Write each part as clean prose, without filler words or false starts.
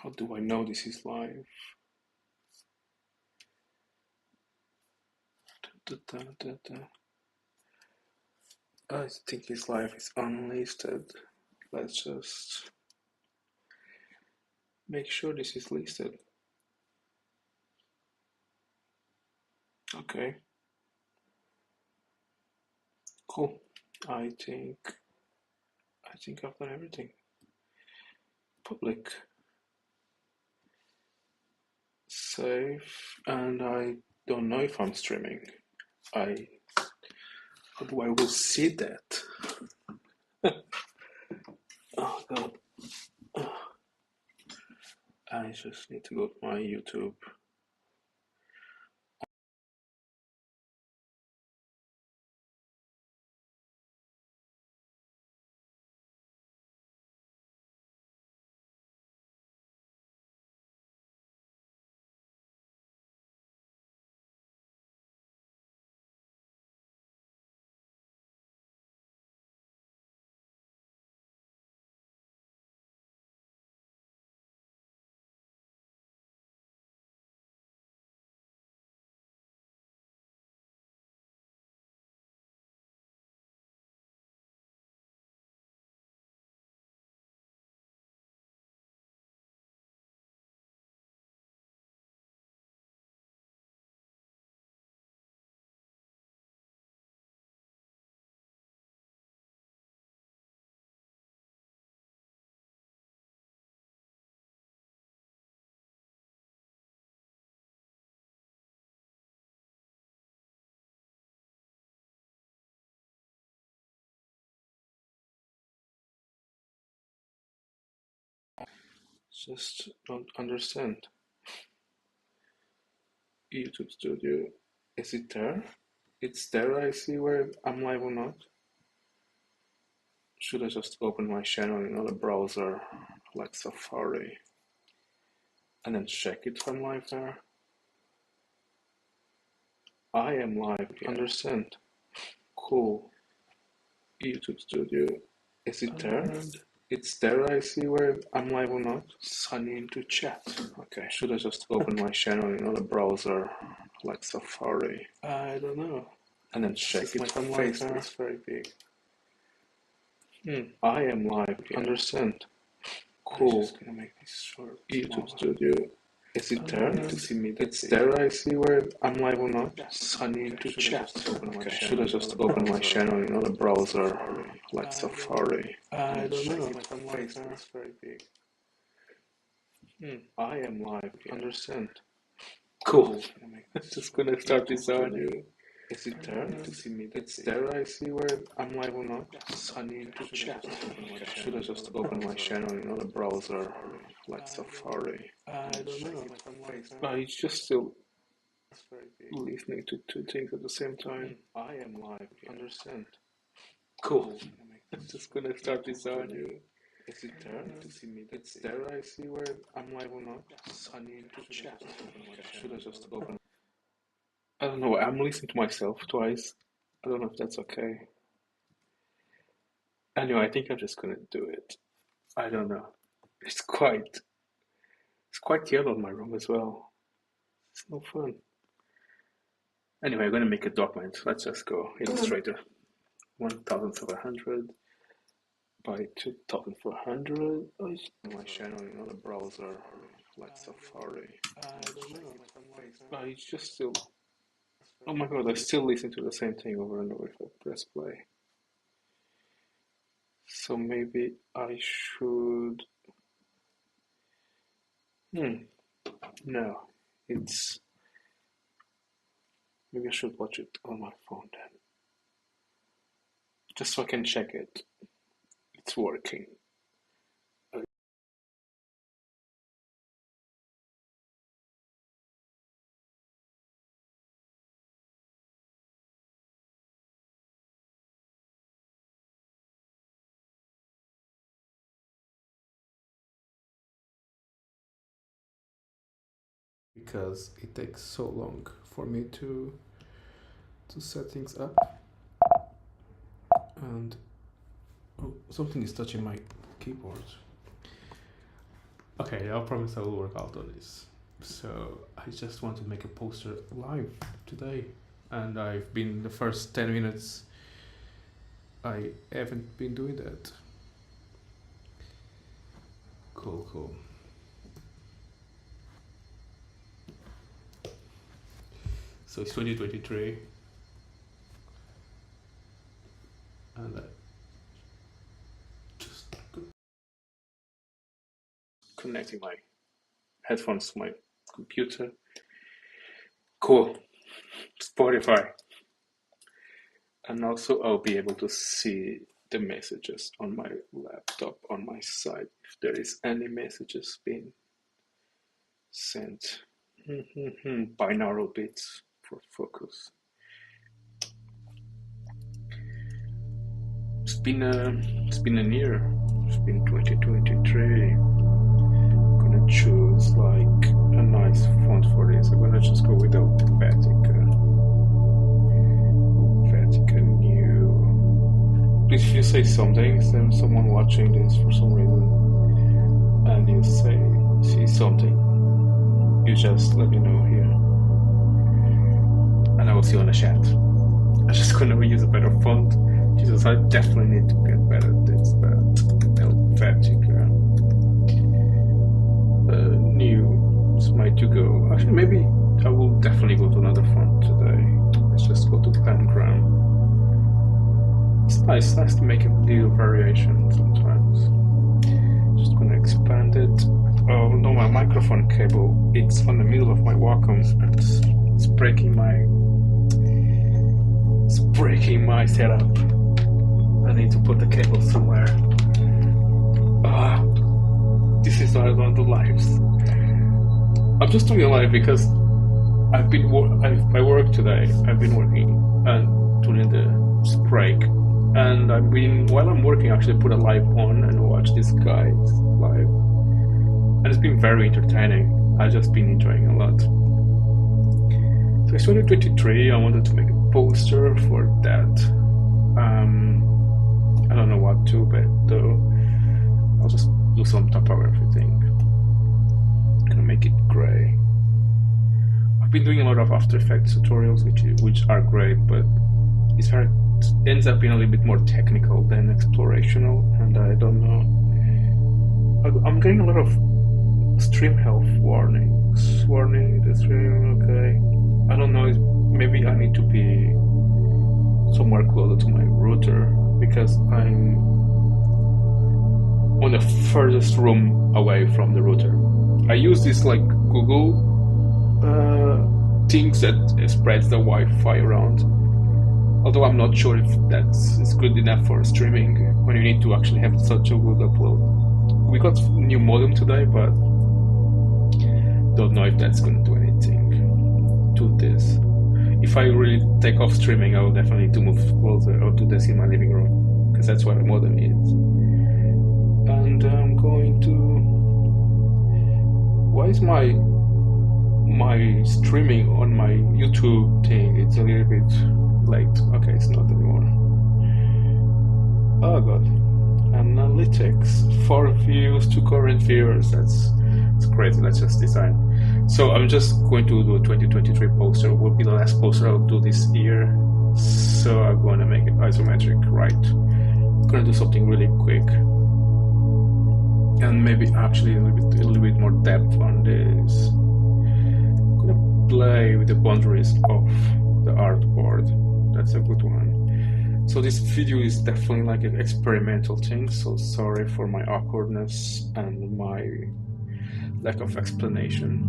How do I know this is live? I think this live is unlisted. Let's just make sure this is listed. Okay. Cool. I think I've done everything. Public. Save. And I don't know if I'm streaming. How do I will see that? Oh god. I just need to go to my YouTube. Just don't understand. YouTube Studio. Is it there? It's there, I see where I'm live or not. Should I just open my channel in another browser like Safari and then check it if I'm live there? I am live, understand. Cool. YouTube Studio. Is it there? It's there, I see where I'm live or not. Sunny into chat. Okay, should I just open my channel in another browser like Safari? I don't know. And then check it if I'm live there. It's very big. I am live, understand. Cool. Just gonna make this short. YouTube Studio. Is it there? To see me. It's there, I see where I'm live or not. Sunny into chat. Okay, should I just open my channel in another browser like Safari? I don't know. It's very big. I am live, understand. Cool. Just gonna start this on you. Is it there to see me? It's there, I see where I'm live or not. Sunny into chat. Okay, should I just open my channel in another browser like Safari? I don't know. It's just still listening to two things at the same time. I am live, understand. Cool. Just gonna start this on you. Is it there to see me? It's there, I see where I'm live or not. Sunny into chat. Okay, should I just open? I don't know. I'm listening to myself twice. I don't know if that's okay. Anyway, I think I'm just gonna do it. I don't know. It's quite yellow in my room as well. It's no fun. Anyway, I'm gonna make a document. Let's just go. Illustrator 1700 by 2400. My channel in another browser like Safari. I don't know. It's just still. Oh my god! I still listen to the same thing over and over if I press play. So maybe I should. No, it's. Maybe I should watch it on my phone then. Just so I can check it. It's working. Because it takes so long for me to set things up. And something is touching my keyboard. Okay, I promise I will work out on this. So I just want to make a poster live today, and I've been the first 10 minutes. I haven't been doing that. Cool. So it's 2023, and I just connecting my headphones to my computer. Cool. Spotify. And also I'll be able to see the messages on my laptop on my side if there is any messages being sent. Binaural beats for focus. It's been a year. It's been 2023. I'm gonna choose like a nice font for this. I'm gonna just go with Helvetica New. Please, if you say something, if there's someone watching this for some reason, and you see something, you just let me know here, and I will see you on the chat. I'm just gonna use a better font. Jesus, I definitely need to get better at this, but Helvetica New is my to go. Actually, maybe I will definitely go to another font today. Let's just go to Pangram. It's nice to make a little variation sometimes. Just gonna expand it. Oh no, my microphone cable, it's on the middle of my Wacom. It's breaking my setup. I need to put the cable somewhere. This is why I don't do lives. I'm just doing a live because my work today. I've been working and doing the break, and while I'm working, I actually put a live on and watch this guy's live, and it's been very entertaining. I've just been enjoying a lot. So it's 2023. I wanted to make a poster for that. I don't know what to, but I'll just do some top of everything. Gonna make it gray. I've been doing a lot of After Effects tutorials, which are great, but it ends up being a little bit more technical than explorational, and I don't know. I'm getting a lot of stream health warnings. Warning the stream, okay. I don't know, maybe I need to be somewhere closer to my router because I'm on the furthest room away from the router. I use this like Google things that spreads the Wi-Fi around. Although I'm not sure if that's good enough for streaming when you need to actually have such a good upload. We got new modem today, but don't know if that's going to do anything to this. If I really take off streaming, I will definitely need to move closer or to this in my living room, because that's where the modem is. And I'm going to... Why is my streaming on my YouTube thing, it's a little bit late. Okay, it's not anymore. Oh god. Analytics, 4 views to current viewers. That's crazy. Let's just design. So I'm just going to do a 2023 poster. It will be the last poster I'll do this year. So I'm going to make it isometric, right? I'm going to do something really quick. And maybe actually a little bit more depth on this. I'm going to play with the boundaries of the artboard. That's a good one. So this video is definitely like an experimental thing. So sorry for my awkwardness and my lack of explanation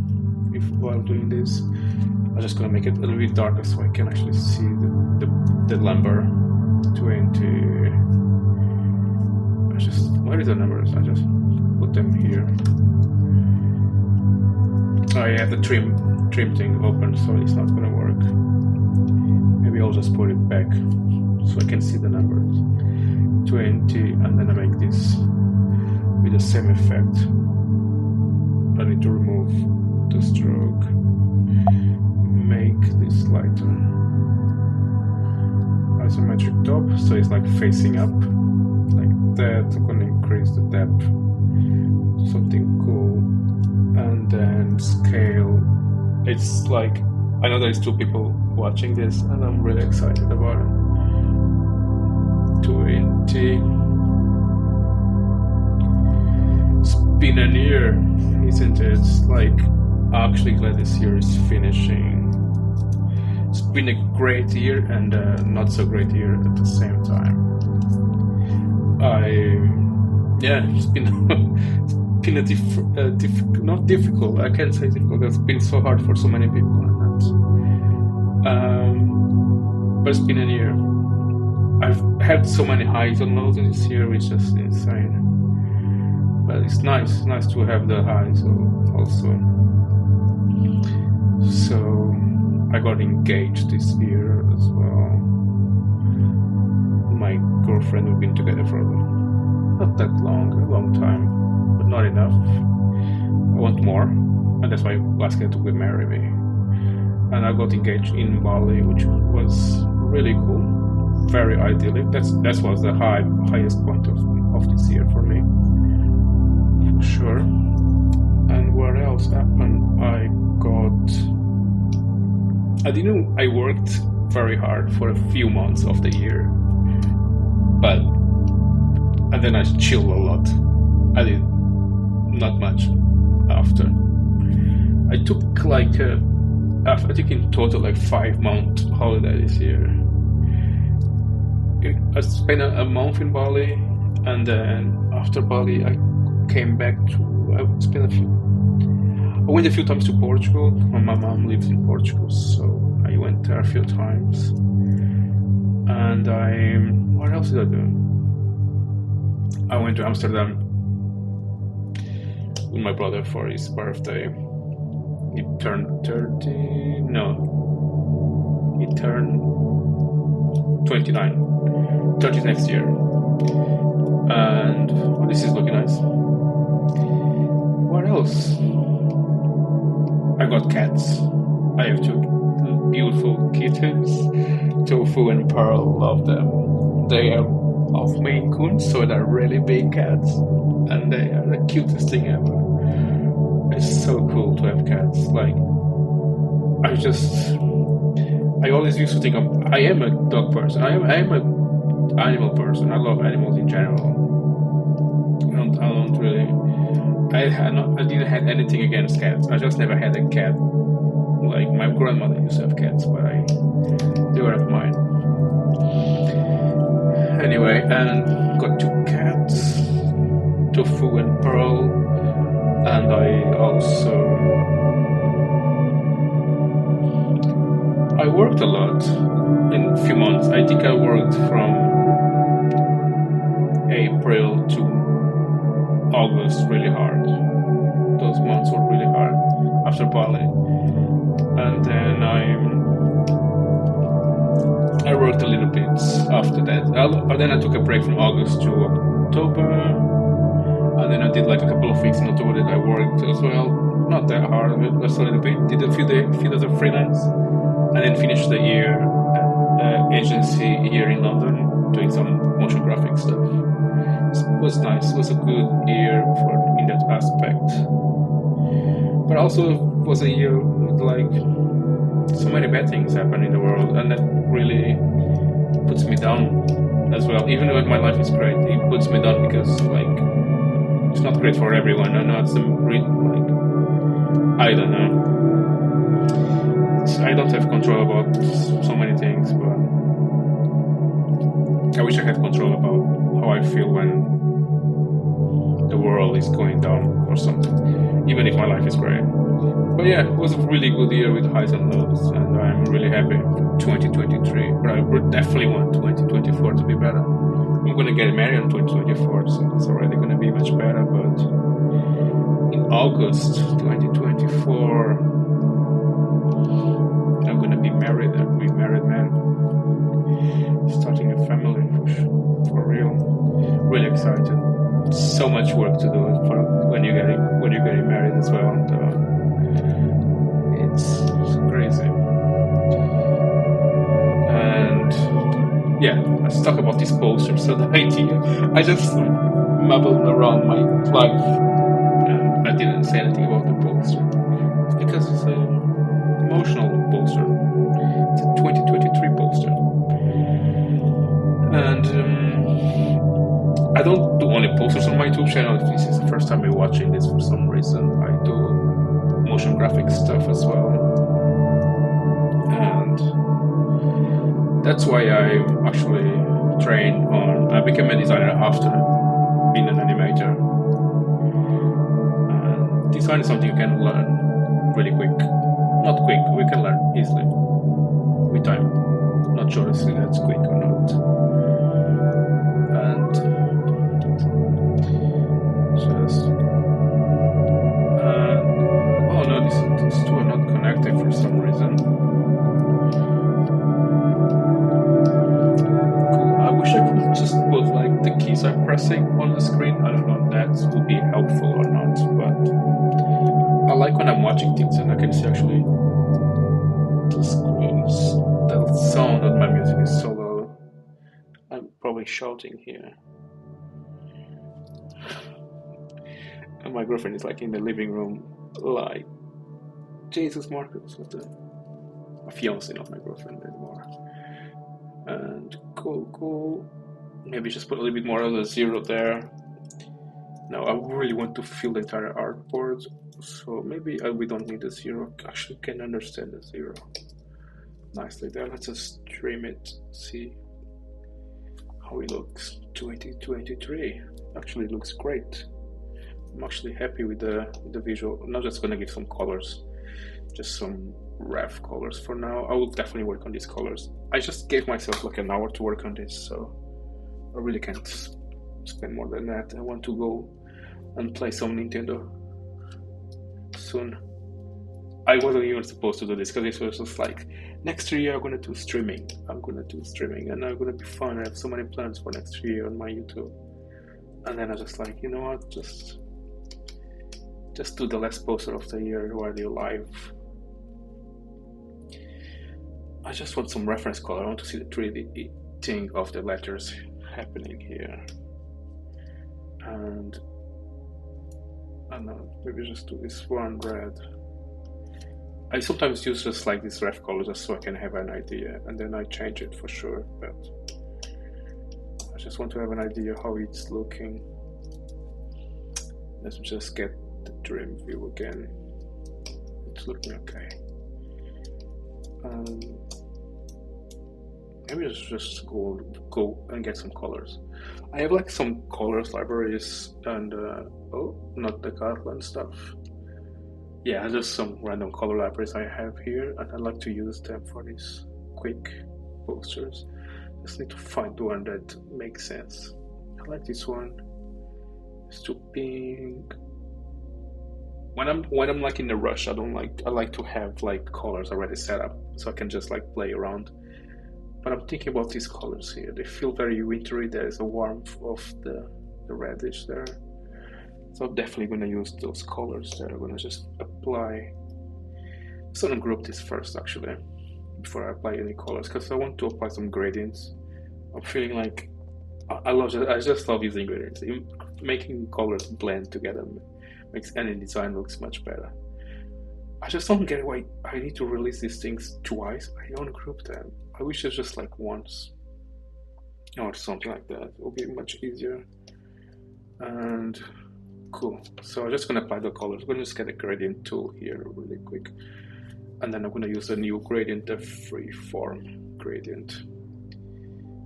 while doing this. I'm just gonna make it a little bit darker so I can actually see the number 20. Where is the numbers? I just put them here. Oh yeah, the trim thing open, so it's not gonna work. Maybe I'll just put it back so I can see the numbers. 20, and then I make this with the same effect. I need to remove the stroke, make this lighter. Isometric top, so it's like facing up, like that. I'm gonna increase the depth, something cool, and then scale. It's like, I know there's 2 people watching this, and I'm really excited about it. 20. It's been a year, isn't it? It's like, actually glad this year is finishing. It's been a great year and a not so great year at the same time. It's been not difficult. I can't say difficult. It's been so hard for so many people, but it's been a year. I've had so many highs and lows this year. It's just insane. But it's nice to have the highs also. So I got engaged this year as well. My girlfriend, we've been together for not that long, a long time, but not enough. I want more, and that's why I asked her to marry me. And I got engaged in Bali, which was really cool, very idyllic. That was the highest point of this year for me, for sure. And what else happened? I worked very hard for a few months of the year, and then I chilled a lot. I did not much after. I took in total 5-month holiday this year. I spent a month in Bali, and then after Bali I came back I went a few times to Portugal. My mom lives in Portugal, so I went there a few times. And what else did I do? I went to Amsterdam with my brother for his birthday. He turned 30. No, he turned 29. 30 next year. And this is looking nice. What else? I got cats. I have 2 beautiful kittens, Tofu and Pearl. Love them. They are of Maine Coons, so they're really big cats, and they are the cutest thing ever. It's so cool to have cats. I always used to think I am a dog person. I am a animal person. I love animals in general. I didn't have anything against cats. I just never had a cat. My grandmother used to have cats, but they were mine. Anyway, and got 2 cats, Tofu and Pearl, and I worked a lot in a few months. I think I worked from April to August really hard. Those months were really hard after Bali. And then I worked a little bit after that. Then I took a break from August to October, and then I did a couple of weeks in October that I worked as well. Not that hard, but just a little bit. Did a few days of freelance, and then finished the year at agency here in London doing some motion graphic stuff. It was nice. It was a good year in that aspect. But also was a year with so many bad things happen in the world, and that really puts me down as well. Even when my life is great, it puts me down because it's not great for everyone. I know it's I don't know. I don't have control about so many things, but I wish I had control about how I feel when the world is going down or something, even if my life is great. But yeah, it was a really good year with highs and lows, and I'm really happy for 2023. But I would definitely want 2024 to be better. I'm gonna get married in 2024, so it's already gonna be much better. But in August 2024, I'm gonna be married. I'll be married man, starting a family for real. Really excited. So much work to do for when you're getting married as well. It's crazy. And yeah, let's talk about this poster. So the idea, I just mumbled around my life, and I didn't say anything about the poster. It's because it's an emotional poster. It's a 2023 poster, and I don't do only posters on my YouTube channel. If this is the first time you're watching this for some reason, I do motion graphic stuff as well, and that's why I actually trained on. I became a designer after being an animator. And design is something you can learn really quick. Not quick, we can learn easily with time. Not sure if that's quick or not. And just oh no, these two are not connected for some reason. Cool. I wish I could just put like the keys I'm pressing on the screen. I don't know if that would be helpful or not, but I like when I'm watching things and I can see actually the screens. The sound of my music is so low. I'm probably shouting here. And my girlfriend is like in the living room, like, Jesus Marcus, what's the fiance, not my girlfriend anymore. And cool. Maybe just put a little bit more of the zero there. Now I really want to fill the entire artboard, so maybe we don't need a zero. Actually, can understand the zero nicely there. Let's just trim it, see how it looks. 2023 actually looks great. I'm actually happy with the visual. I'm not just gonna give some colors, just some rough colors for now. I will definitely work on these colors. I just gave myself like an hour to work on this, so I really can't spend more than that. I want to go and play some Nintendo soon. I wasn't even supposed to do this because this was just like, next year I'm gonna do streaming. I'm gonna do streaming and I'm gonna be fun. I have so many plans for next year on my YouTube. And then I was just like, you know what, just do the last poster of the year while you're live. I just want some reference color. I want to see the 3D thing of the letters happening here. And I don't know, maybe just do this one red. I sometimes use just like this ref color just so I can have an idea, and then I change it for sure, but I just want to have an idea how it's looking. Let's just get the dream view again. It's looking okay. Maybe let's just go and get some colors. I have like some colors libraries and oh, not the Catalan stuff. Yeah, just some random color libraries I have here, and I like to use them for these quick posters. Just need to find one that makes sense. I like this one. It's too pink. When I'm like in a rush, I like to have like colors already set up so I can just like play around. But I'm thinking about these colors here. They feel very wintry. There is a warmth of the reddish there. So I'm definitely gonna use those colors there. I'm gonna just apply. So I'm gonna group this first actually, before I apply any colors, because I want to apply some gradients. I'm feeling like I just love using gradients. Making colors blend together makes any design looks much better. I just don't get why I need to release these things twice. I don't group them. I wish it's just like once or something like that. It will be much easier. And cool. So I'm just gonna apply the colors. I'm gonna just get a gradient tool here really quick, and then I'm gonna use a new gradient, a freeform gradient.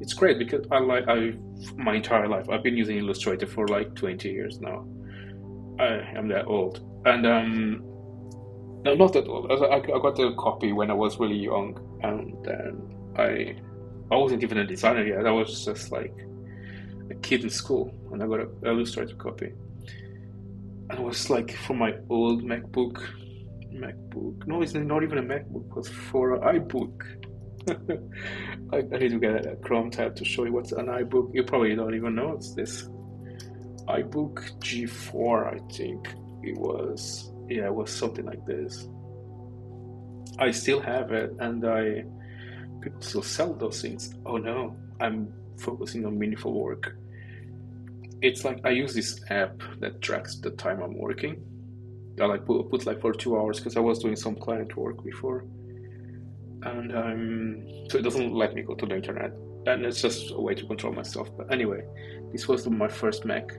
It's great because my entire life I've been using Illustrator for like 20 years now. I am that old, and no, not that old. I got the copy when I was really young, and then I wasn't even a designer yet. I was just like a kid in school, and I got an Illustrator copy. And it was like for my old MacBook. No, it's not even a MacBook. It was for an iBook. I need to get a Chrome tab to show you what's an iBook. You probably don't even know it's this iBook G4. I think it was. Yeah, it was something like this. I still have it, and people still sell those things. Oh no, I'm focusing on meaningful work. It's like I use this app that tracks the time I'm working. I like put like for 2 hours because I was doing some client work before, and so it doesn't let me go to the internet, and it's just a way to control myself. But anyway, this was my first Mac,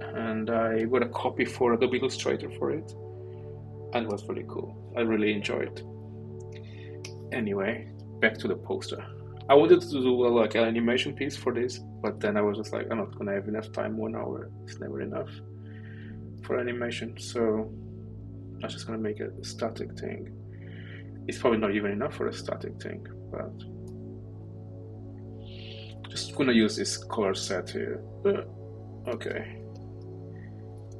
and I got a copy for Adobe Illustrator for it, and it was really cool. I really enjoyed it. Anyway, back to the poster. I wanted to do like an animation piece for this, but then I was just like, I'm not gonna have enough time. 1 hour is never enough for animation, so I'm just gonna make a static thing. It's probably not even enough for a static thing, but just gonna use this color set here. Okay.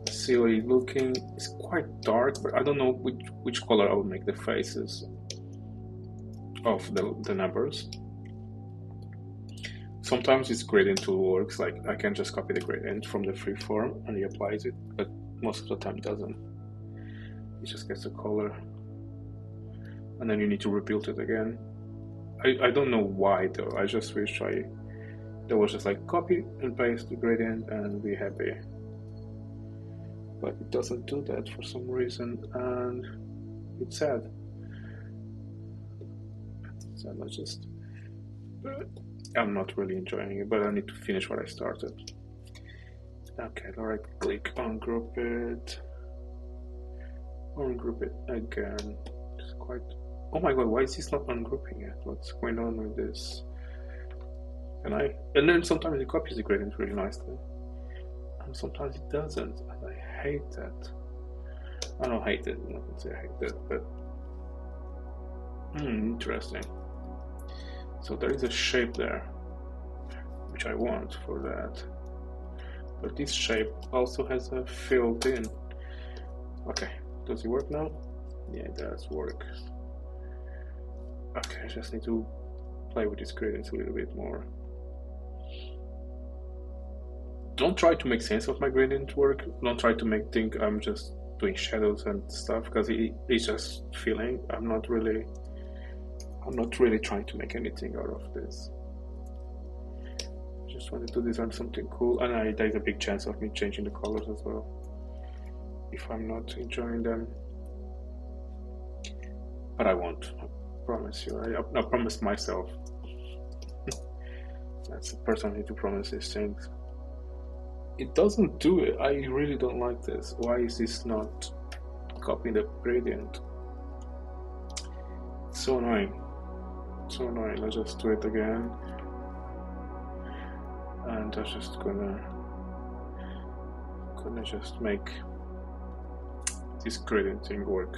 Silly looking. It's quite dark, but I don't know which color I will make the faces of the numbers. Sometimes this gradient tool works, like I can just copy the gradient from the freeform and he applies it, but most of the time it doesn't. It just gets a color and then you need to rebuild it again. I don't know why though. I just wish there was just like copy and paste the gradient and be happy. But it doesn't do that for some reason, and it's sad. So I'm not really enjoying it, but I need to finish what I started. Okay, right click, ungroup it. Ungroup it again. It's quite. Oh my god, why is this not ungrouping yet? What's going on with this? And then sometimes it copies the gradient really nicely, and sometimes it doesn't, and I hate that. I don't hate it, I'm not gonna say I hate that, but interesting. So there is a shape there, which I want for that, but this shape also has a filled in. Okay, does it work now? Yeah, it does work. Okay, I just need to play with these gradients a little bit more. Don't try to make sense of my gradient work. Don't try to think I'm just doing shadows and stuff, because it's just feeling. I'm not really trying to make anything out of this. Just wanted to design something cool, and there's a big chance of me changing the colors as well if I'm not enjoying them. But I won't. I promise you. I promise myself. That's the person I need to promise these things. It doesn't do it. I really don't like this. Why is this not copying the gradient? It's so annoying. So annoying. Let's just do it again. And I'm just gonna just make this gradient thing work.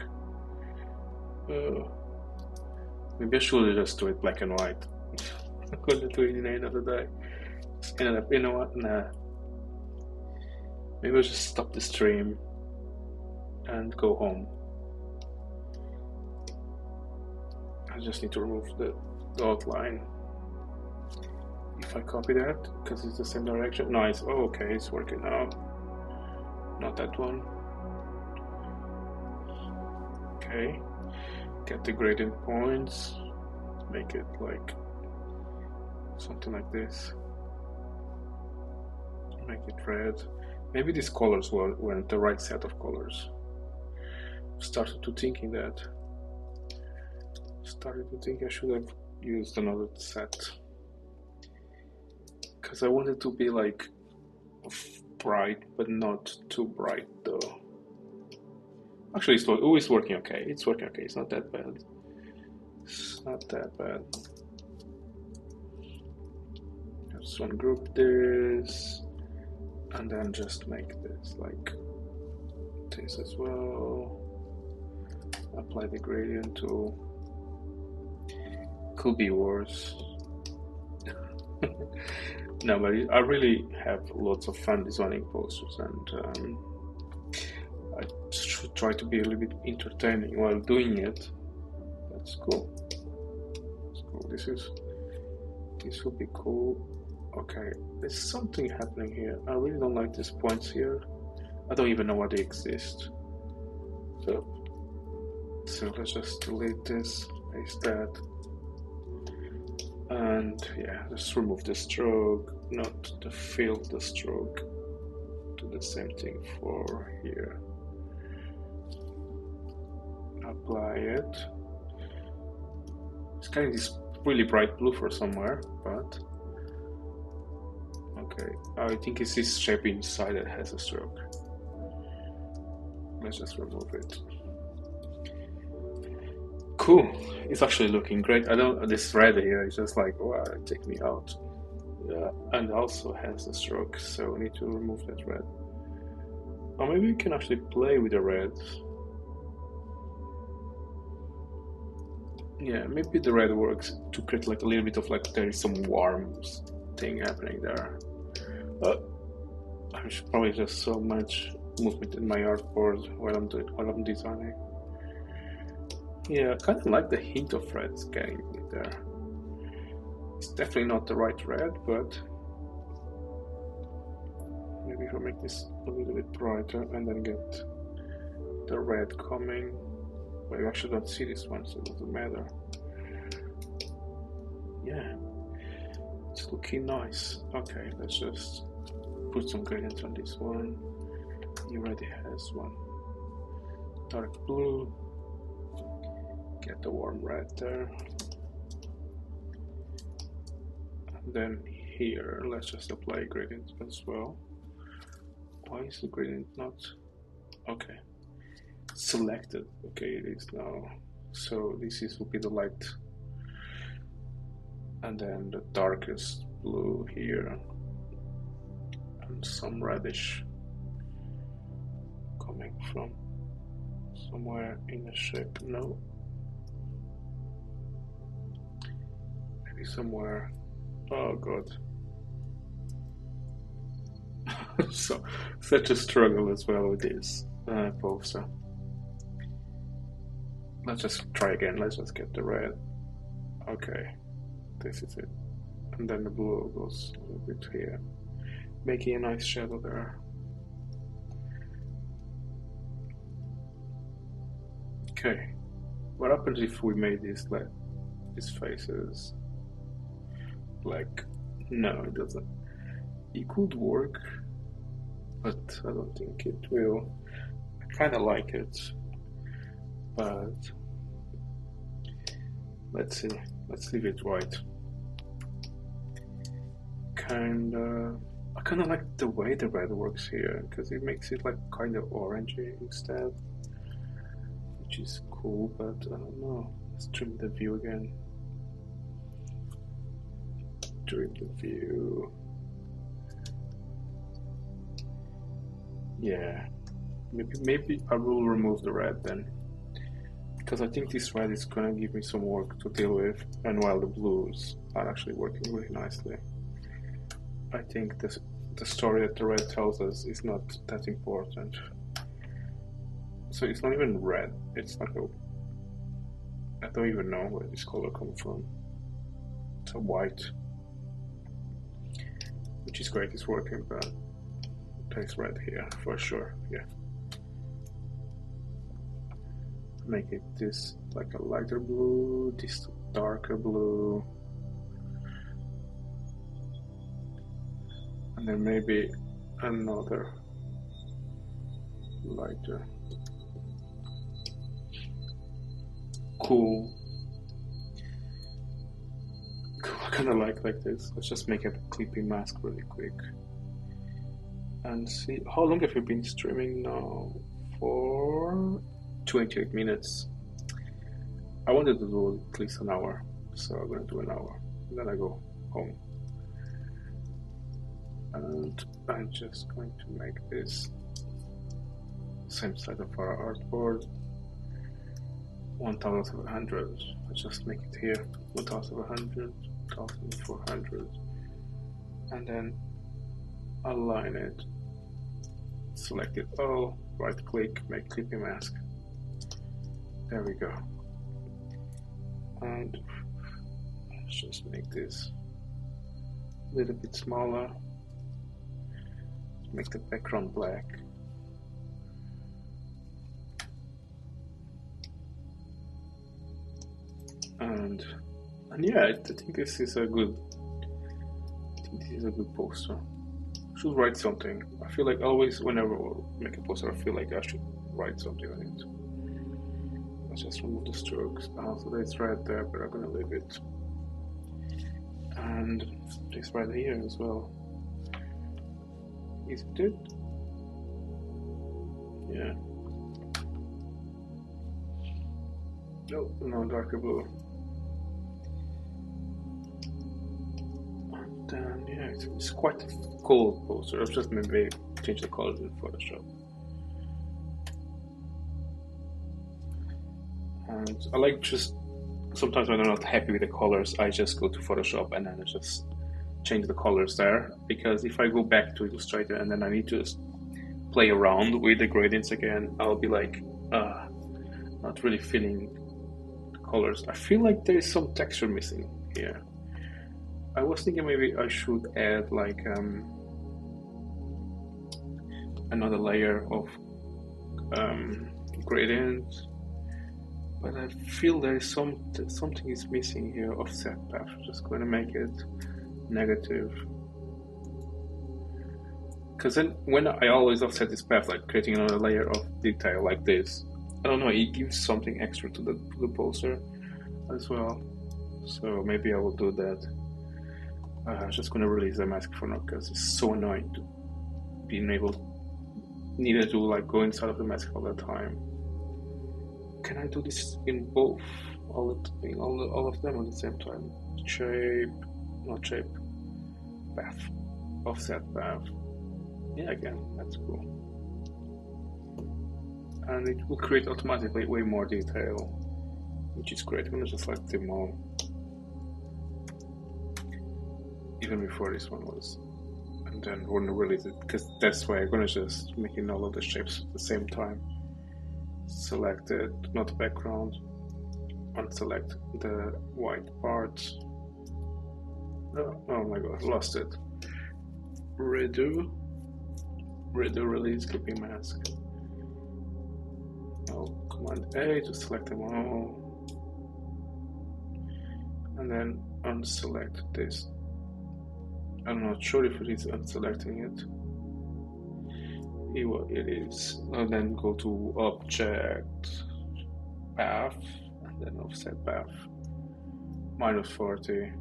Maybe I should just do it black and white. I'm gonna do it in the end of the day. You know what? Nah. Maybe I'll just stop the stream and go home. I just need to remove the outline. If I copy that, because it's the same direction. Nice. Oh, okay, it's working now. Not that one. Okay. Get the gradient points. Make it like something like this. Make it red. Maybe these colors weren't the right set of colors. Started to thinking that. Started to think I should have used another set. Because I wanted to be like bright, but not too bright though. Actually, it's always working okay. It's working okay. It's not that bad. It's not that bad. Just ungroup this. And then just make this like this as well. Apply the gradient tool. Could be worse. No, but I really have lots of fun designing posters, and I should try to be a little bit entertaining while doing it. That's cool. That's cool. This will be cool. Okay, there's something happening here. I really don't like these points here. I don't even know why they exist. So let's just delete this, paste that. And yeah, just remove the stroke, not to fill the stroke. Do the same thing for here. Apply it. It's kind of this really bright blue for somewhere, but okay. I think it's this shape inside that has a stroke. Let's just remove it. Cool. It's actually looking great. I don't. This red here is just like, wow, take me out. Yeah, and also has a stroke, so we need to remove that red. Or maybe we can actually play with the reds. Yeah, maybe the red works to create like a little bit of like there is some warm thing happening there. I should probably just so much movement in my artboard while I'm designing. Yeah, I kind of like the hint of reds getting there. It's definitely not the right red, but maybe if I make this a little bit brighter and then get the red coming. Well, you actually don't see this one, so it doesn't matter. Yeah, it's looking nice. Okay, let's just put some gradient on this one. He already has one. Dark blue. Get the warm red there. And then here, let's just apply gradient as well. Why is the gradient not? Okay. Selected. Okay, it is now. So this will be the light. And then the darkest blue here. And some reddish coming from somewhere in the shape. No. Maybe somewhere. Oh god. So such a struggle as well with this poster. Let's just try again. Let's just get the red. Okay, this is it. And then the blue goes a little bit here, making a nice shadow there. Okay, what happens if we made these like these faces black? No, it doesn't. It could work, but I don't think it will. I kind of like it, but let's see. Let's leave it white. I kind of like the way the red works here because it makes it like kind of orangey instead, which is cool. But I don't know. Let's trim the view again. Trim the view. Yeah, maybe I will remove the red then, because I think this red is gonna give me some work to deal with, and while the blues are actually working really nicely. I think the story that the red tells us is not that important. So it's not even red, it's like I don't even know where this color comes from. It's a white, which is great, it's working, but there's red here for sure. Yeah, make it this like a lighter blue, this darker blue, and then maybe another lighter. Cool. I kind of like this. Let's just make a clipping mask really quick. And see, how long have you been streaming now? For 28 minutes. I wanted to do at least an hour, so I'm gonna do an hour. And then I go home. And I'm just going to make this same side of our artboard. 1700. Let's just make it here. 1100, 1400. And then align it. Select it all, right click, make clipping mask. There we go. And let's just make this a little bit smaller. Make the background black. And And yeah, I think this is a good. I think this is a good poster. I should write something. I feel like always, whenever I make a poster, I feel like I should write something on it. Let's just remove the strokes. So that's right there, but I'm gonna leave it. And this right here as well. Is it? Yeah. No, darker blue. And then, yeah, it's quite a cool poster. I've just maybe change the colors in Photoshop. And I like just, sometimes when I'm not happy with the colors, I just go to Photoshop and then I just change the colors there. Because if I go back to Illustrator and then I need to play around with the gradients again, I'll be like, not really feeling the colors. I feel like there is some texture missing here. I was thinking maybe I should add like another layer of gradient, but I feel there is something is missing here. Offset path. I'm just going to make it negative, because then when I always offset this path, like creating another layer of detail like this, I don't know, it gives something extra to the poster as well. So maybe I will do that. I'm just gonna release the mask for now because it's so annoying to being able needed to like go inside of the mask all the time. Can I do this in both? All of them at the same time? Shape, not shape, path, offset path. Yeah, again, that's cool. And it will create automatically way more detail, which is great. I'm gonna just select them all. Even before this one was, and then we're gonna release it because that's why I'm gonna just making all of the shapes at the same time. Select it, not background, unselect the white part. Oh my god, lost it. Redo release clipping mask. Command A to select them all, and then unselect this. I'm not sure if it is unselecting it. It is. And then go to Object, Path, and then Offset Path, -40.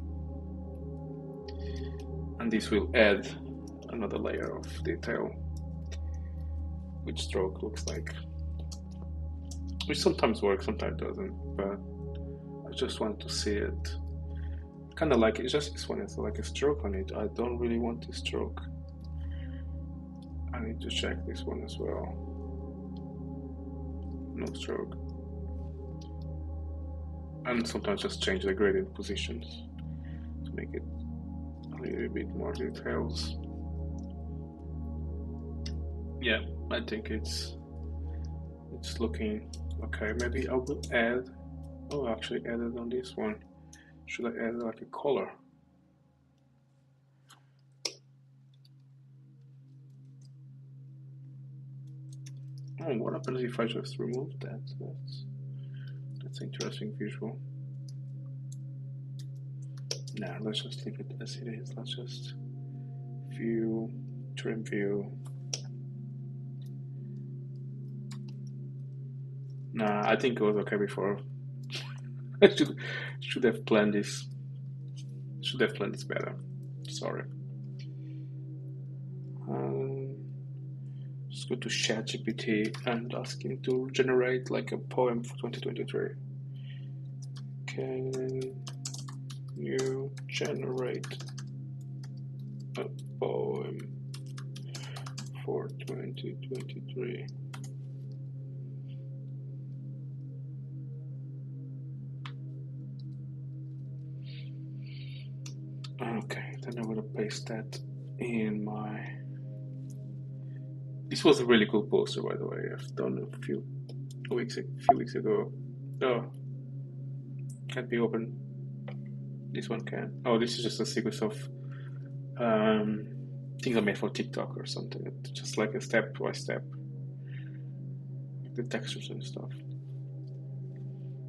And this will add another layer of detail, which stroke looks like. Which sometimes works, sometimes doesn't, but I just want to see it. Kind of like, it's just this one, it's like a stroke on it. I don't really want this stroke. I need to check this one as well. No stroke. And sometimes just change the gradient positions to make it a little bit more details. Yeah, I think it's looking okay. Maybe I will add, actually added on this one. Should I add like a color? Oh, what happens if I just remove that? That's interesting visual. Nah, let's just leave it as it is. Let's just view, trim view. Nah, I think it was okay before. I should have planned this. Should have planned this better. Sorry. Just go to ChatGPT and ask him to generate like a poem for 2023. Can you generate a poem for 2023? Okay, then I'm gonna paste that in my. This was a really cool poster, by the way. I've done a few weeks ago. Oh, can't be open. This one can. Oh, this is just a sequence of things I made for TikTok or something. It's just like a step by step, like the textures and stuff.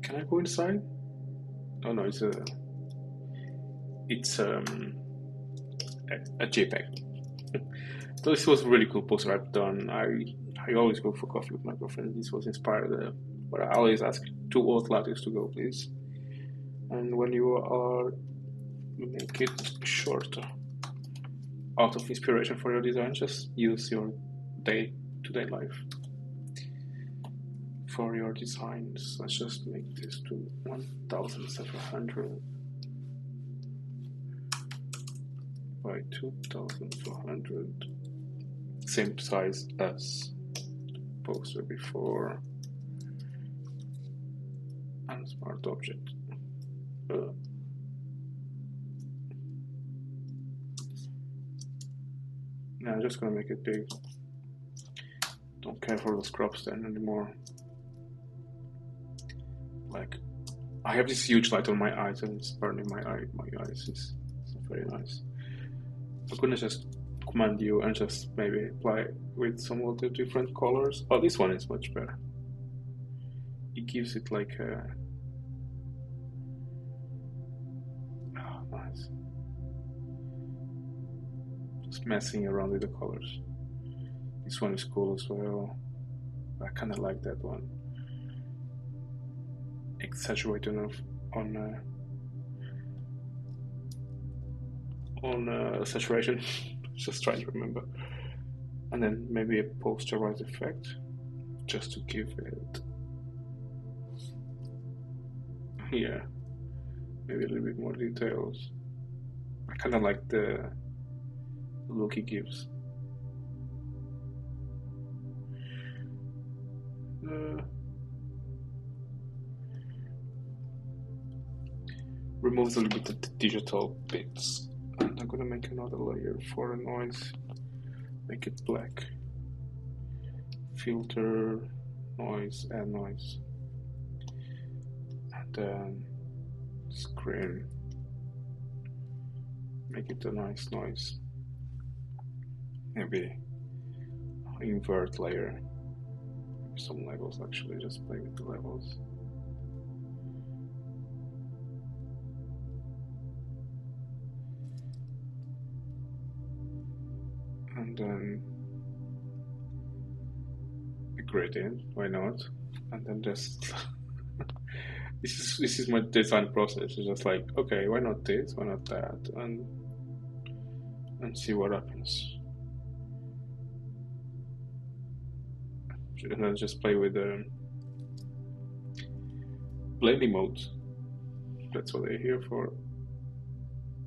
Can I go inside? Oh no, it's a. it's a JPEG. So this was a really cool poster I've done. I always go for coffee with my girlfriend. This was inspired, but I always ask 2 old lattice to go, please. And when you are make it shorter, out of inspiration for your design, just use your day-to-day life for your designs. Let's just make this to 1,700 by 2,400, same size as poster before, and smart object. Now I'm just gonna make it big. Don't care for the scrubs then anymore. Like, I have this huge light on my eyes and it's burning my eyes. It's not very nice. I'm gonna just command you and just maybe apply with some of the different colors. Oh, this one is much better. It gives it like a... Oh, nice. Just messing around with the colors. This one is cool as well. I kind of like that one. Exaggerate enough on saturation. Just trying to remember. And then maybe a posterized effect, just to give it, yeah, maybe a little bit more details. I kind of like the look it gives. Removes a little bit of the digital bits. And I'm gonna make another layer for a noise. Make it black. Filter, noise, add noise. And then screen. Make it a nice noise. Maybe invert layer. Some levels actually, just play with the levels. And then a gradient, why not? And then just this is my design process. It's just like, okay, why not this? Why not that? And see what happens. And then just play with the blending mode. That's what they're here for.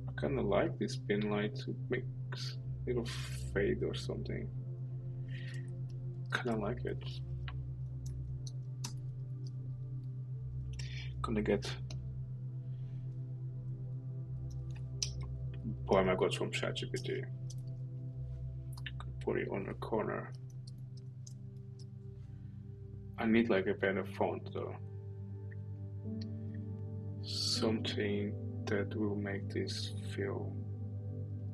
I kind of like this pin light. It makes a little fade or something. Kind of like it. Gonna get poem I got from ChatGPT. Put it on a corner. I need like a better font though. Something that will make this feel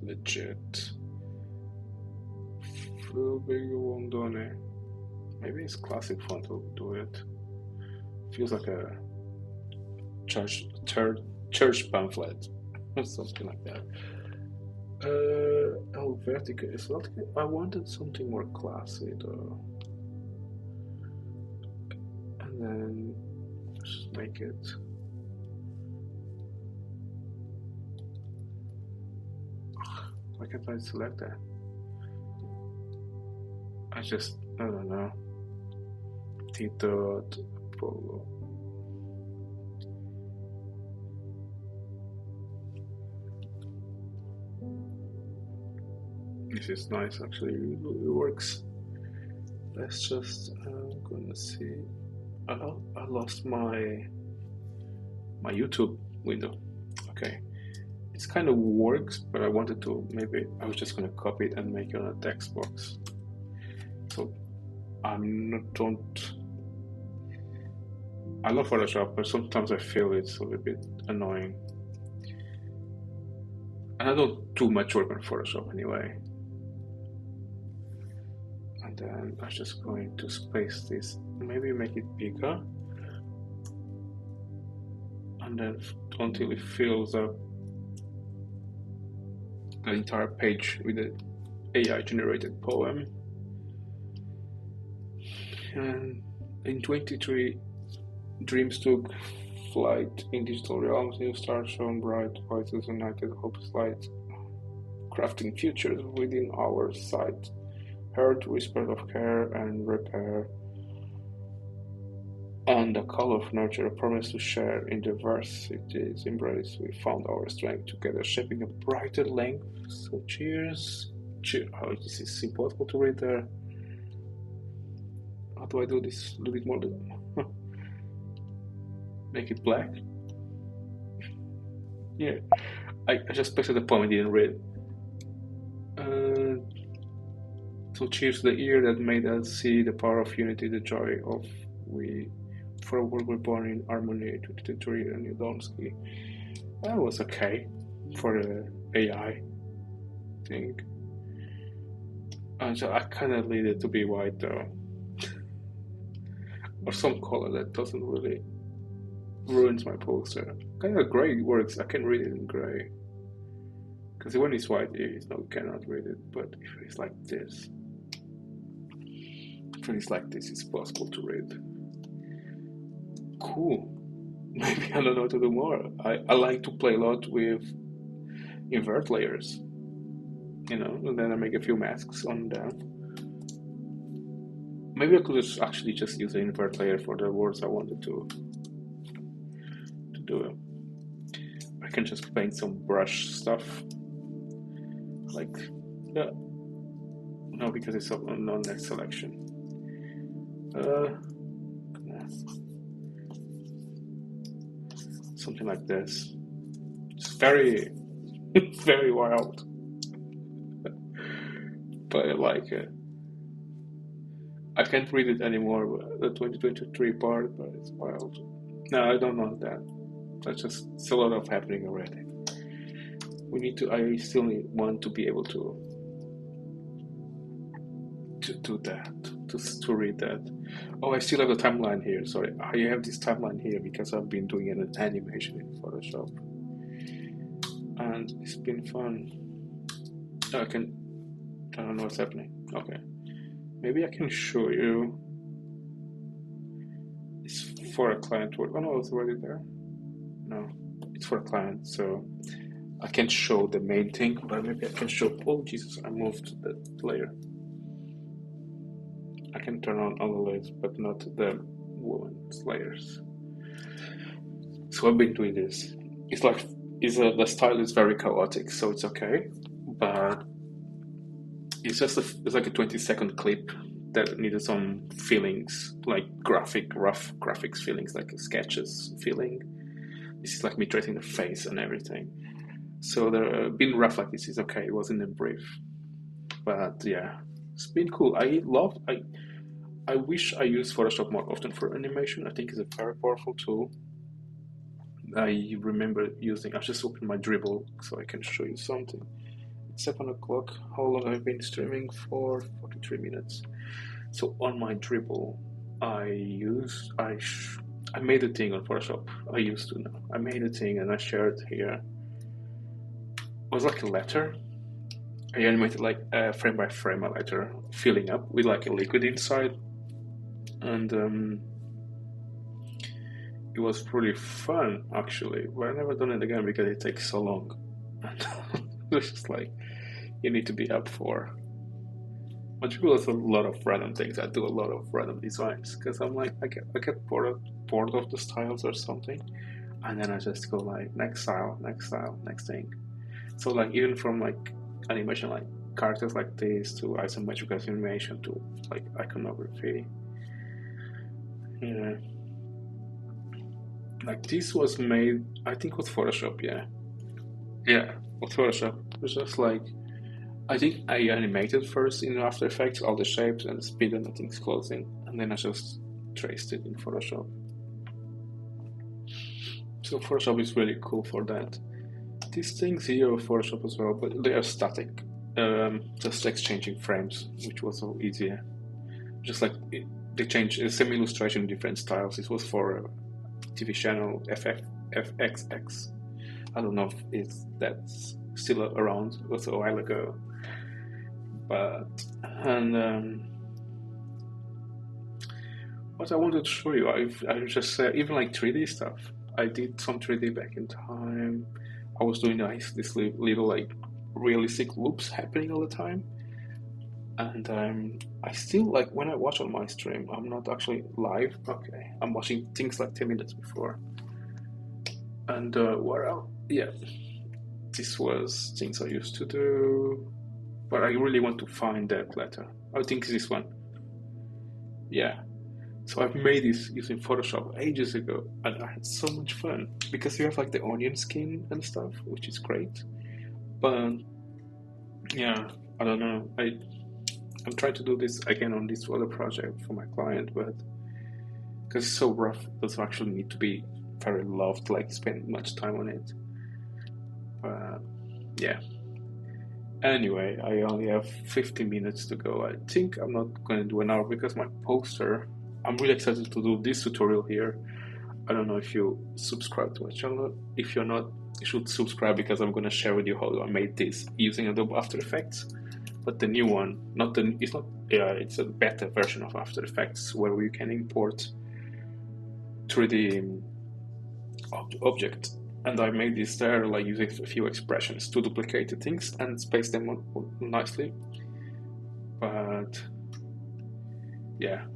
legit. Maybe it's classic font will do it. Feels like a church pamphlet or something like that. Helvetica is not. I wanted something more classy though. And then just make it. Why can't I select that? I don't know. Tito Polo. This is nice actually, it works. Let's just, I'm gonna see. I lost my YouTube window. Okay. It kind of works, but I wanted to, maybe I was just gonna copy it and make it on a text box. So I love Photoshop, but sometimes I feel it's a little bit annoying. And I don't do much work on Photoshop anyway. And then I'm just going to space this, maybe make it bigger. And then until it fills up an entire page with an AI generated poem. And in 23, dreams took flight in digital realms, new stars shone bright, voices united, hopes light, crafting futures within our sight, heard whispers of care and repair, and the call of nurture, a promise to share in diversity's embrace. We found our strength together, shaping a brighter length. So cheers. Oh, this is impossible to read there. How do I do this? A little bit more. Make it black. Yeah, I just pasted the poem I didn't read. So cheers to the ear that made us see the power of unity, the joy of we. For a world we're born in harmony, 23 and Udonsky. That was okay for the AI thing. And so I kind of need it to be white though, or some color that doesn't really ruins my poster. Kind of gray works. I can read it in gray because when it's white, you cannot read it. But if it's like this, it's possible to read. Cool. Maybe I don't know what to do more. I like to play a lot with invert layers, and then I make a few masks on them. Maybe I could actually just use an invert layer for the words I wanted to do. I can just paint some brush stuff, like no, because it's on next selection. Something like this. It's very, very wild, but I like it. I can't read it anymore, the 2023 part, but it's wild. No, I don't want that. It's a lot of happening already. I still want to be able to do that, to read that. Oh, I still have the timeline here. Sorry, I have this timeline here because I've been doing an animation in Photoshop, and it's been fun. I don't know what's happening. Okay, maybe I can show you. It's for a client work. Oh no, it's already there. No, it's for a client, so I can't show the main thing, but maybe I can show. Oh Jesus, I moved the layer. I can turn on all the layers, but not the woman's layers. So I've been doing this. It's like the style is very chaotic, so it's okay, but it's like a 20-second clip that needed some feelings, like rough graphics feelings, like sketches feeling. This is like me tracing the face and everything. So being rough like this is okay. It wasn't a brief, but yeah, it's been cool. I wish I used Photoshop more often for animation. I think it's a very powerful tool. I remember I just opened my Dribble so I can show you something. It's 7 o'clock. How long have I been streaming for? 43 minutes. So on my Dribble, I made a thing on Photoshop. I made a thing and I shared here. It was like a letter. I animated like frame by frame a letter filling up with like a liquid inside, and it was pretty fun actually. But I never done it again because it takes so long. It's just like you need to be up for. But people has a lot of random things. I do a lot of random designs because I'm like I get bored of the styles or something, and then I just go like next style, next thing. So like even from like animation like characters like this to isometric animation to like iconography. Yeah. Like this was made, I think with Photoshop, yeah. Yeah, with Photoshop. It was just like, I think I animated first in After Effects, all the shapes and the speed and the things closing, and then I just traced it in Photoshop. So Photoshop is really cool for that. These things here are Photoshop as well, but they are static. Just exchanging frames, which was so easier. Just like they changed the same illustration in different styles. It was for a TV channel FXX. I don't know if that's still around. It was a while ago, and what I wanted to show you, I just even like 3D stuff. I did some 3D back in time. I was doing this little like realistic loops happening all the time, and I still like when I watch on my stream. I'm not actually live. Okay, I'm watching things like 10 minutes before. And well, yeah, this was things I used to do, but I really want to find that letter. I think this one. Yeah. So I've made this using Photoshop ages ago, and I had so much fun because you have like the onion skin and stuff, which is great. But yeah, I don't know. I'm trying to do this again on this other project for my client, but because it's so rough, it doesn't actually need to be very loved, like spend much time on it. Yeah. Anyway, I only have 15 minutes to go. I think I'm not going to do an hour because my poster. I'm really excited to do this tutorial here. I don't know if you subscribe to my channel. If you're not, you should subscribe because I'm going to share with you how I made this using Adobe After Effects. But the new one, it's a better version of After Effects where you can import 3D object. And I made this there like using a few expressions to duplicate the things and space them nicely. But yeah,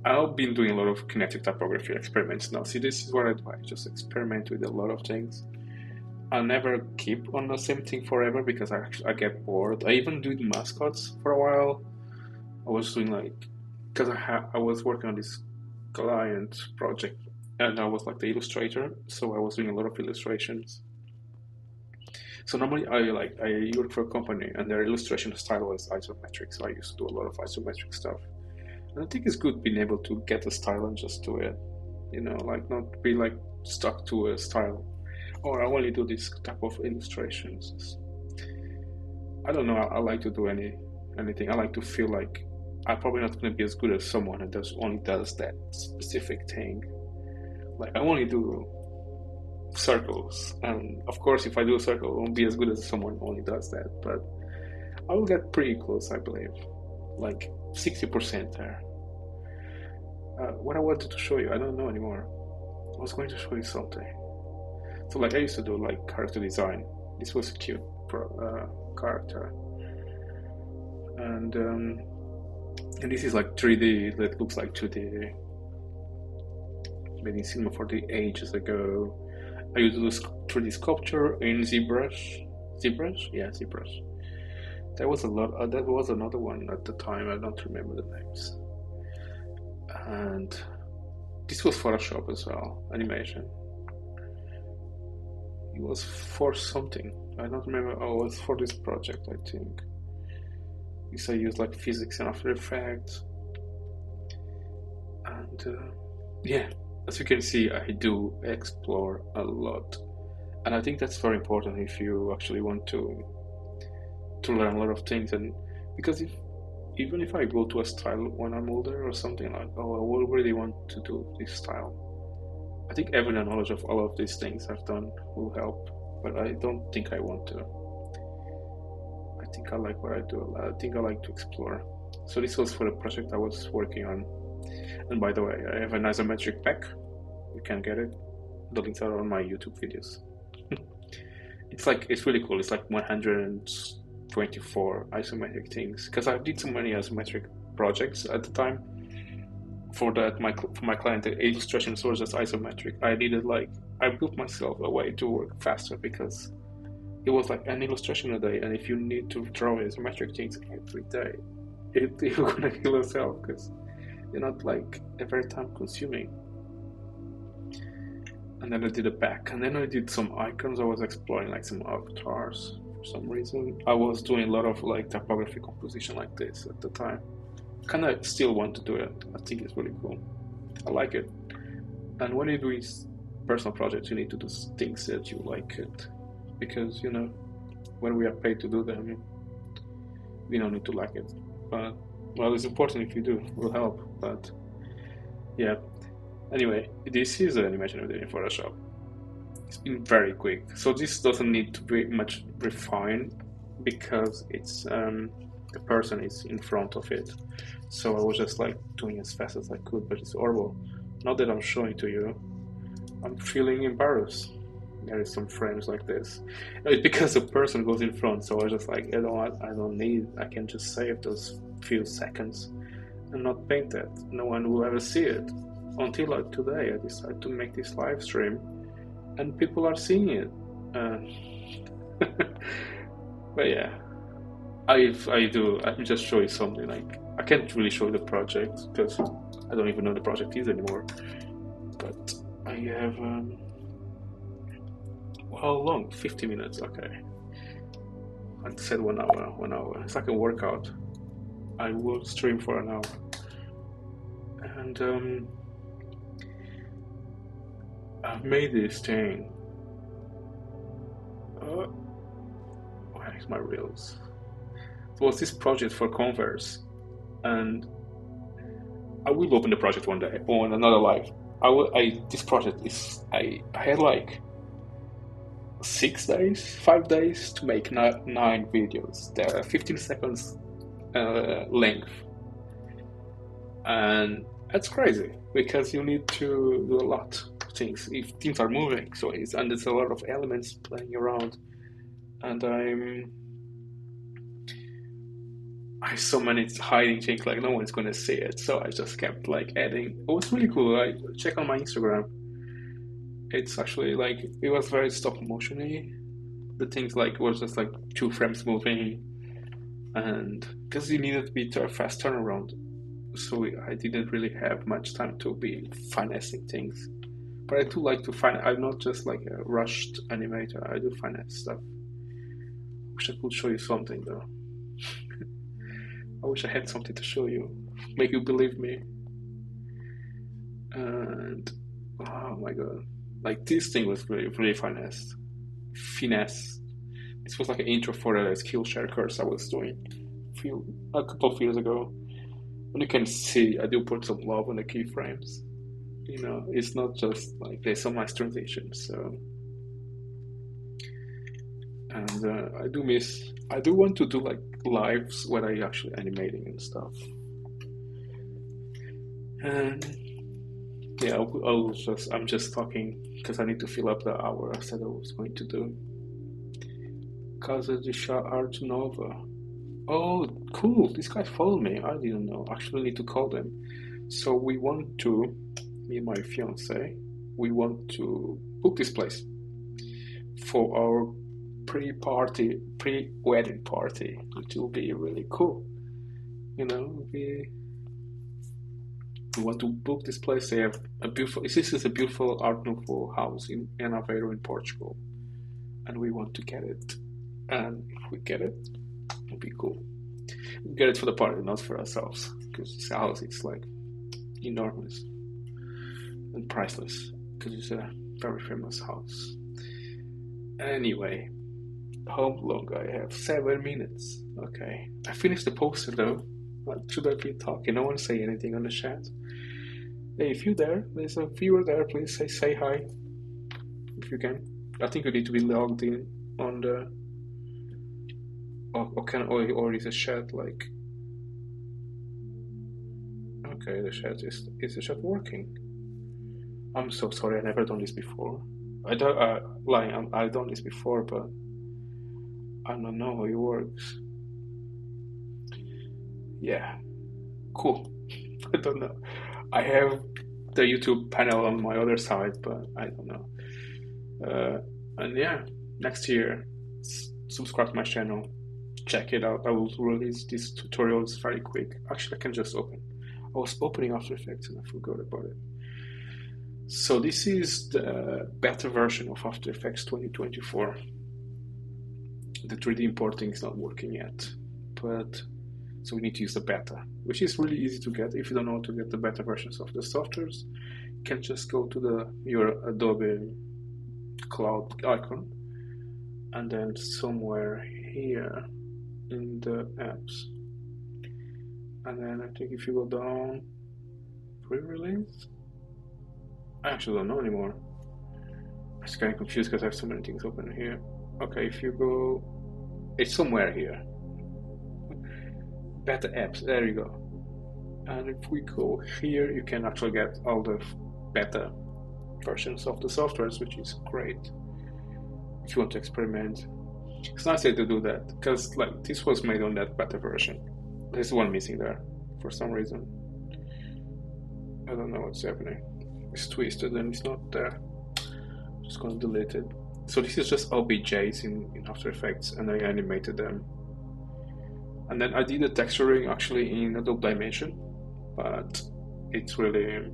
I've been doing a lot of kinetic typography experiments now. See, this is what I do. I just experiment with a lot of things. I never keep on the same thing forever because I get bored. I even did mascots for a while. I was doing like, because I was working on this client project and I was like the illustrator, so I was doing a lot of illustrations. So normally I work for a company and their illustration style was isometric, so I used to do a lot of isometric stuff. And I think it's good being able to get a style and just do it, like not be like stuck to a style. Or I only do this type of illustrations. I don't know. I like to do anything. I like to feel like I'm probably not going to be as good as someone who only does that specific thing. Like I only do circles, and of course, if I do a circle, I won't be as good as someone who only does that. But I will get pretty close, I believe, like 60% there. What I wanted to show you, I don't know anymore. I was going to show you something. So like I used to do like character design. This was a cute character, and this is like 3D. That looks like 2D. Made in Cinema 40 ages ago. I used to do 3D sculpture in ZBrush. ZBrush? Yeah, ZBrush. There was a lot. That was another one at the time. I don't remember the names. And this was Photoshop as well. Animation. It was for something. I don't remember. Oh, it was for this project, I think. This I used like physics and After Effects. And yeah, as you can see, I do explore a lot. And I think that's very important if you actually want to learn a lot of things. And because even if I go to a style when I'm older or something like, oh, I will really want to do this style, I think having a knowledge of all of these things I've done will help, but I don't think I want to. I think I like what I do. I think I like to explore. So this was for the project I was working on. And by the way, I have an isometric pack. You can get it. The links are on my YouTube videos. It's really cool. It's like 124 isometric things because I did so many isometric projects at the time. For my client, the illustrations were just isometric. I built myself a way to work faster because it was like an illustration a day, and if you need to draw isometric things every day, you're gonna kill yourself because you're not like very time consuming. And then I did a back, and then I did some icons. I was exploring like some avatars for some reason. I was doing a lot of like typography composition like this at the time. Kind of still want to do it. I think it's really cool. I like it. And when you do personal projects, you need to do things that you like it, because when we are paid to do them, we don't need to like it. But well, it's important if you do. It will help. But yeah. Anyway, this is an animation I did in Photoshop. it's been very quick. So this doesn't need to be much refined because it's the person is in front of it. So I was just like doing as fast as I could, but it's horrible. Now that I'm showing to you, I'm feeling embarrassed. There is some frames like this. It's because the person goes in front, so I was just like, I don't need. I can just save those few seconds and not paint that. No one will ever see it until like today. I decided to make this live stream, and people are seeing it. But yeah, I'm just showing something. Like I can't really show you the project because I don't even know the project is anymore. But I have how long? 50 minutes. Okay. I said 1 hour. 1 hour. It's like a workout. I will stream for an hour, and I've made this thing. Where's my reels? It was this project for Converse, and I will open the project one day on another live. This project is. I had like 6 days, 5 days to make 9 videos. They're 15 seconds length, and that's crazy because you need to do a lot of things if things are moving. So there's a lot of elements playing around, and I so many hiding things like no one's gonna see it. So I just kept like adding. It was really cool. I check on my Instagram. It's actually like it was very stop motiony. The things like was just like 2 frames moving, and because you needed to be fast turnaround, so I didn't really have much time to be finessing things. But I do like to I'm not just like a rushed animator. I do finesse stuff. Wish I could show you something though. I wish I had something to show you, make you believe me. And oh my god, like this thing was really, really finesse. This was like an intro for a Skillshare course I was doing a couple of years ago. And you can see I do put some love on the keyframes. You know, it's not just like there's some nice transitions. So, and I do want to do like lives where I actually animating and stuff. And yeah, I'm just talking because I need to fill up the hour I said I was going to do. Casa de Art Nova. Oh, cool! These guys follow me. I didn't know. Actually, need to call them. So me and my fiance, we want to book this place for our pre-wedding party, which will be really cool. You know, we want to book this place. They have this is a beautiful Art Nouveau house in Animator in Portugal, and we want to get it. And if we get it, it'll be cool. We get it for the party, not for ourselves, because this house is like enormous and priceless, because it's a very famous house. Anyway, how long I have? 7 minutes. Okay, I finished the poster though. What should I be talking? No one say anything on the chat. Hey, if you're there, there's a viewer there. Please say hi if you can. I think you need to be logged in on the. Or is the chat like? Okay, the chat is the chat working? I'm so sorry. I never done this before. I've done this before, but I don't know how it works. Yeah, cool. I don't know. I have the YouTube panel on my other side, but I don't know. And yeah, next year, subscribe to my channel. Check it out. I will release these tutorials very quick. Actually, I can just open. I was opening After Effects and I forgot about it. So this is the beta version of After Effects 2024. The 3D importing is not working yet, but so we need to use the beta, which is really easy to get. If you don't know how to get the beta versions of the softwares, you can just go to your Adobe Cloud icon, and then somewhere here in the apps, and then I think if you go down, pre-release, I actually don't know anymore. I'm just getting confused because I have so many things open here. Okay, if you go, it's somewhere here. Beta apps, there you go. And if we go here, you can actually get all the beta versions of the softwares, which is great. If you want to experiment, it's nice to do that because like this was made on that beta version. There's one missing there for some reason. I don't know what's happening. It's twisted and it's not there. I'm just gonna delete it. So this is just OBJs in After Effects, and I animated them. And then I did the texturing actually in Adobe Dimension, but it's really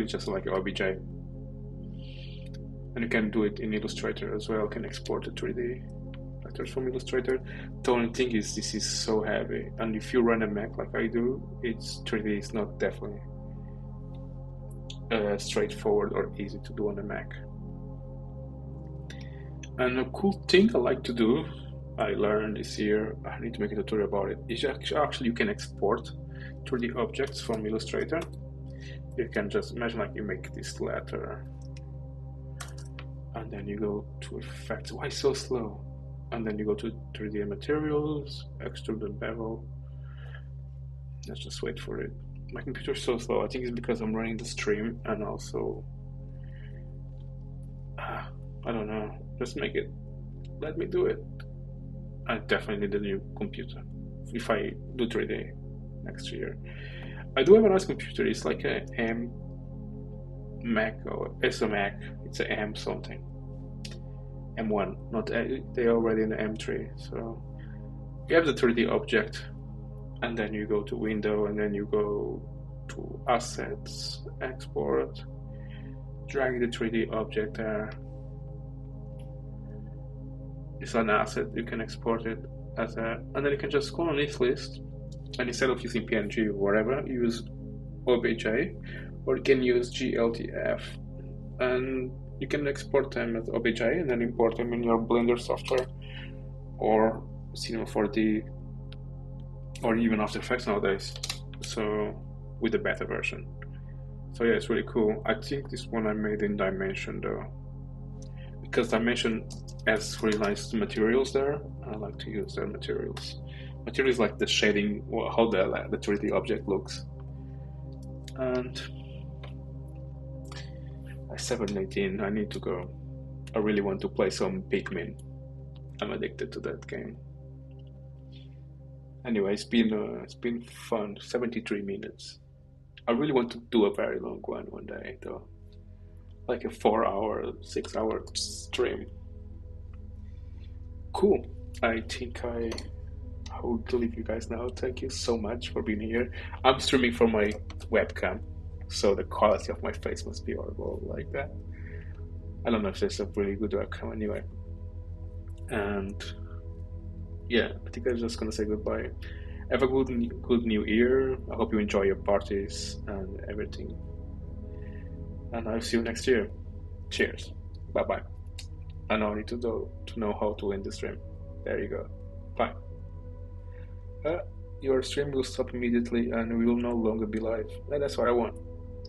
just like OBJ. And you can do it in Illustrator as well. You can export the 3D vectors from Illustrator. The only thing is this is so heavy, and if you run a Mac like I do, it's 3D is not definitely straightforward or easy to do on a Mac. And a cool thing I like to do, I learned this year, I need to make a tutorial about it, is actually you can export 3D objects from Illustrator. You can just imagine like you make this letter, and then you go to effects. Why so slow? And then you go to 3D materials, extrude and bevel. Let's just wait for it. My computer is so slow. I think it's because I'm running the stream, and also I don't know. Just make it. Let me do it. I definitely need a new computer if I do 3D next year. I do have a nice computer. It's like a M Mac, or it's a Mac. It's a M something. M1, not they're already in the M3. So you have the 3D object, and then you go to Window, and then you go to Assets, Export, drag the 3D object there. It's an asset, you can export it as a, and then you can just go on this list, and instead of using PNG or whatever, use OBJ, or you can use GLTF, and you can export them as OBJ and then import them in your Blender software or Cinema 4D or even After Effects nowadays, so with the beta version. So yeah, it's really cool. I think this one I made in Dimension though, because Dimension has really nice materials there. I like to use their materials. Materials like the shading, or how the 3D object looks. And at 7:18, I need to go. I really want to play some Pikmin. I'm addicted to that game. Anyway, it's been fun. 73 minutes. I really want to do a very long one day though, like a 4-hour, 6-hour stream. Cool. I think I would leave you guys now. Thank you so much for being here. I'm streaming from my webcam, so the quality of my face must be horrible like that. I don't know if there's a really good webcam anyway. And yeah, I think I'm just gonna say goodbye. Have a good new year. I hope you enjoy your parties and everything. And I'll see you next year. Cheers. Bye bye. I now need to know how to end the stream. There you go. Bye. Your stream will stop immediately and we will no longer be live. And that's what I want.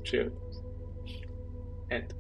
Cheers. End.